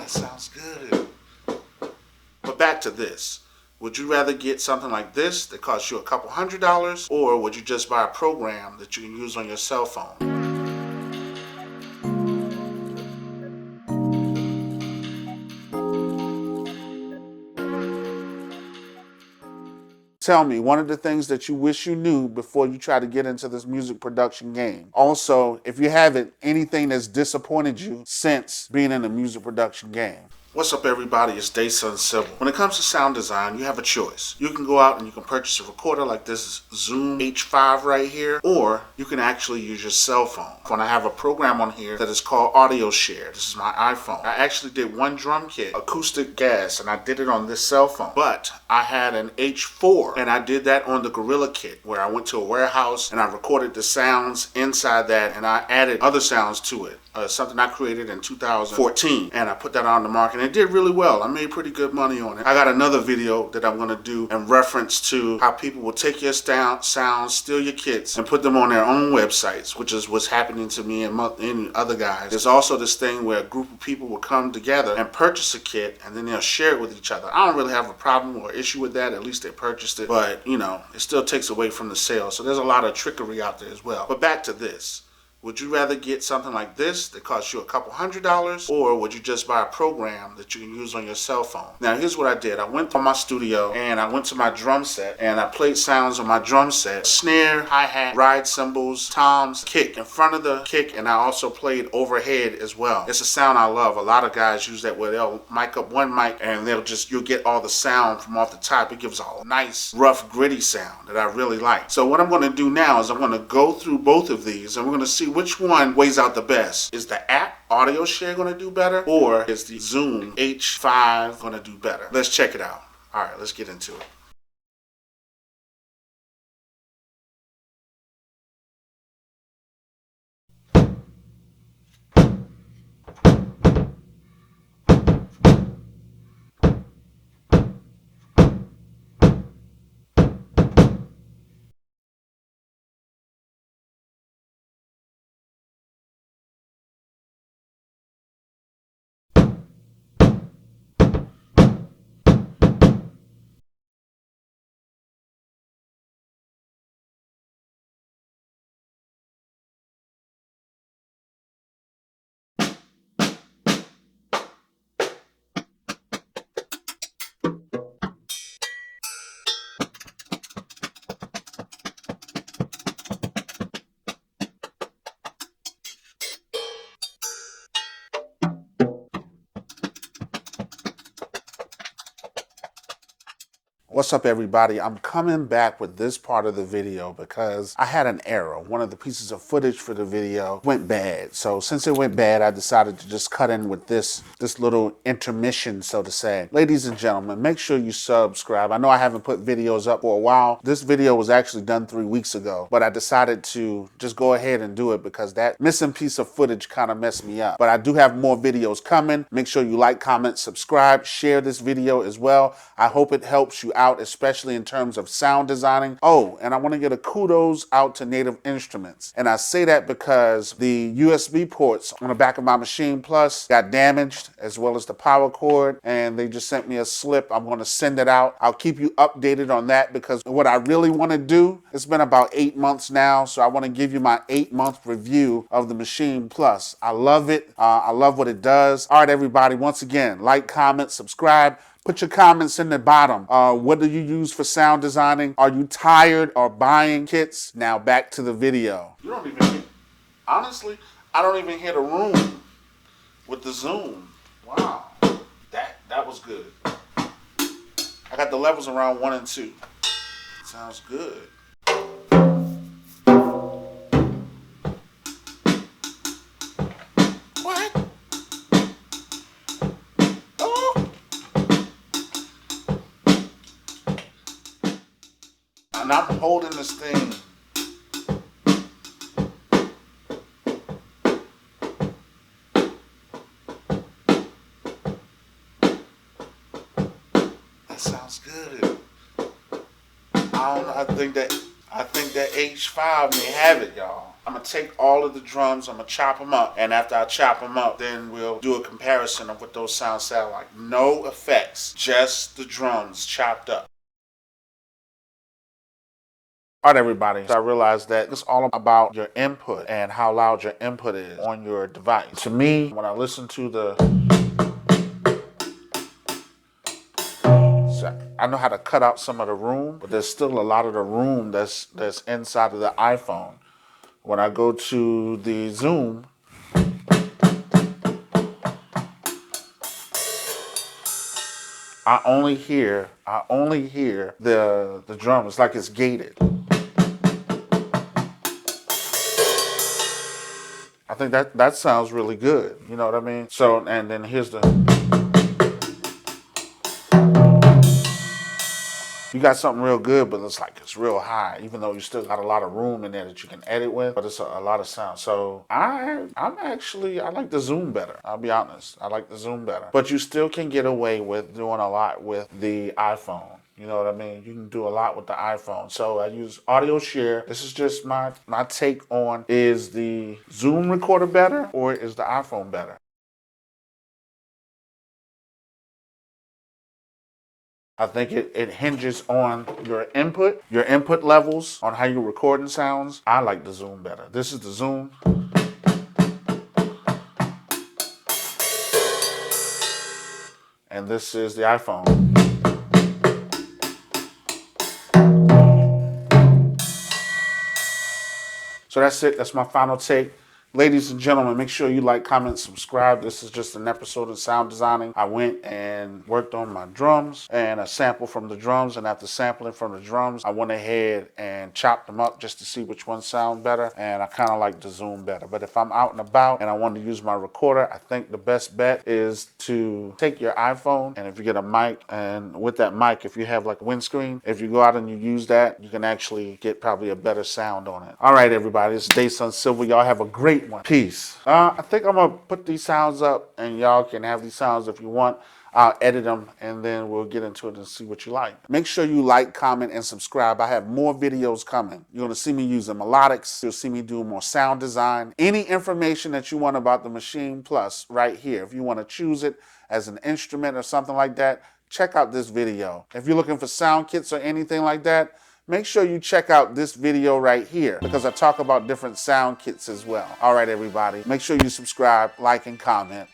That sounds good. But back to this. Would you rather get something like this that costs you a couple $100, or would you just buy a program that you can use on your cell phone? Tell me one of the things that you wish you knew before you try to get into this music production game. Also, if you haven't, anything that's disappointed you since being in the music production game. What's up, everybody? It's Dayson Civil. When it comes to sound design, you have a choice. You can go out and you can purchase a recorder like this Zoom H5 right here, or you can actually use your cell phone. When I have a program on here that is called Audio Share. This is my iPhone. I actually did one drum kit, acoustic gas, and I did it on this cell phone. But I had an H4, and I did that on the Gorilla kit, where I went to a warehouse and I recorded the sounds inside that, and I added other sounds to it. Something I created in 2014, and I put that on the market, and it did really well. I made pretty good money on it. I got another video that I'm going to do in reference to how people will take your sounds, steal your kits, and put them on their own websites, which is what's happening to me and other guys. There's also this thing where a group of people will come together and purchase a kit, and then they'll share it with each other. I don't really have a problem or issue with that. At least they purchased it, but you know, it still takes away from the sale. So there's a lot of trickery out there as well. But back to this. Would you rather get something like this that costs you a couple $100, or would you just buy a program that you can use on your cell phone? Now, here's what I did. I went to my studio and I went to my drum set and I played sounds on my drum set. Snare, hi-hat, ride cymbals, toms, kick in front of the kick, and I also played overhead as well. It's a sound I love. A lot of guys use that where they'll mic up one mic and you'll get all the sound from off the top. It gives a nice, rough, gritty sound that I really like. So what I'm going to do now is I'm going to go through both of these and we're going to see which one weighs out the best. Is the app Audio Share going to do better, or is the Zoom H5 going to do better? Let's check it out. All right, let's get into it. What's up, everybody? I'm coming back with this part of the video because I had an error. One of the pieces of footage for the video went bad. So since it went bad, I decided to just cut in with this little intermission, so to say. Ladies and gentlemen, make sure you subscribe. I know I haven't put videos up for a while. This video was actually done 3 weeks ago, but I decided to just go ahead and do it because that missing piece of footage kind of messed me up. But I do have more videos coming. Make sure you like, comment, subscribe, share this video as well. I hope it helps you out, especially in terms of sound designing. Oh, and I want to get a kudos out to Native Instruments. And I say that because the USB ports on the back of my Maschine Plus got damaged, as well as the power cord, and they just sent me a slip. I'm going to send it out. I'll keep you updated on that because what I really want to do, it's been about 8 months now, so I want to give you my 8-month review of the Maschine Plus. I love it. I love what it does. All right, everybody, once again, like, comment, subscribe. Put your comments in the bottom. What do you use for sound designing? Are you tired of buying kits? Now back to the video. You don't even hear, honestly, I don't even hear the room with the Zoom. Wow, that was good. I got the levels around 1 and 2. Sounds good. What? And I'm holding this thing. That sounds good. I don't know. I think that H5 may have it, y'all. I'm gonna take all of the drums, I'm gonna chop them up, and after I chop them up, then we'll do a comparison of what those sounds sound like. No effects, just the drums chopped up. All right, everybody. So I realized that it's all about your input and how loud your input is on your device. To me, when I listen to I know how to cut out some of the room, but there's still a lot of the room that's inside of the iPhone. When I go to the Zoom, I only hear the drum. It's like it's gated. I think that sounds really good. You know what I mean? So, and then here's the, you got something real good, but it's like it's real high, even though you still got a lot of room in there that you can edit with, but it's a lot of sound. So I like the Zoom better. I'll be honest. I like the Zoom better. But you still can get away with doing a lot with the iPhone. You know what I mean? You can do a lot with the iPhone. So I use audio share. This is just my take on, is the Zoom recorder better or is the iPhone better? I think it hinges on your input levels, on how you're recording sounds. I like the Zoom better. This is the Zoom. And this is the iPhone. So that's it. That's my final take. Ladies and gentlemen, make sure you like, comment, subscribe. This is just an episode of sound designing. I went and worked on my drums and a sample from the drums. And after sampling from the drums, I went ahead and chopped them up just to see which one sound better. And I kind of like the Zoom better. But if I'm out and about and I want to use my recorder, I think the best bet is to take your iPhone, and if you get a mic, and with that mic, if you have like a windscreen, if you go out and you use that, you can actually get probably a better sound on it. All right, everybody, it's Dayson Silver. Y'all have a great one. Peace. I think I'm gonna put these sounds up, and y'all can have these sounds if you want. I'll edit them, and then we'll get into it and see what you like. Make sure you like, comment, and subscribe. I have more videos coming. You're going to see me using melodics. You'll see me do more sound design. Any information that you want about the Maschine Plus right here. If you want to choose it as an instrument or something like that, check out this video. If you're looking for sound kits or anything like that, make sure you check out this video right here, because I talk about different sound kits as well. All right, everybody, make sure you subscribe, like, and comment.